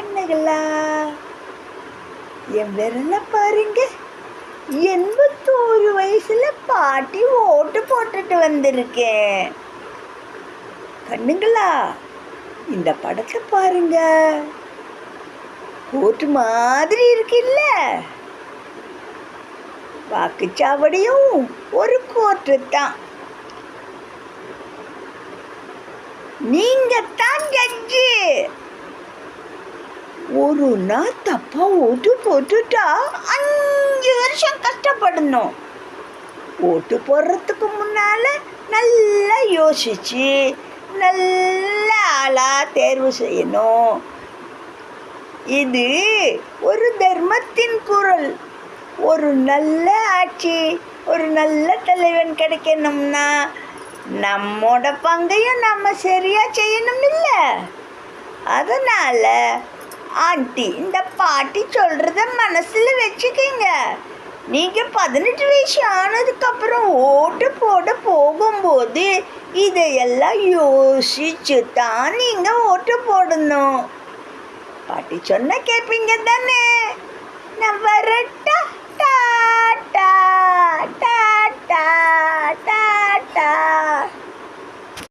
கண்ணுகளா, என் விரல பாருங்க. 81 வயசுல பாட்டி ஓட்டு போட்டுட்டு வந்திருக்கேன். கண்ணுங்களா, இந்த படத்தை பாருங்க. கோட்டு மாதிரி இருக்குல்ல. வாக்குச்சாவடியும் ஒரு கோட்டு தான். நீங்க தான் ஜட்ஜு. ஒரு நாள் தப்பா ஓட்டு போட்டுட்டா 5 வருஷம் கஷ்டப்படணும். ஓட்டு போடுறதுக்கு முன்னால நல்லா யோசிச்சு நல்ல ஆளா தேர்வு செய்யணும். இது ஒரு தர்மத்தின் குரல். ஒரு நல்ல ஆட்சி, ஒரு நல்ல தலைவன் கிடைக்கணும்னா நம்மோட பங்கையும் நம்ம சரியா செய்யணும் இல்ல. அதனால ஆண்டி, இந்த பாட்டி சொல்றத மனசுல வச்சுக்கங்க. நீங்க 18 வயசு ஆனதுக்கப்புறம் ஓட்டு போட போகும்போது இதையெல்லாம் யோசிச்சு தான் நீங்க ஓட்டு போடணும். பாட்டி சொன்ன கேட்பீங்க தானே? நான்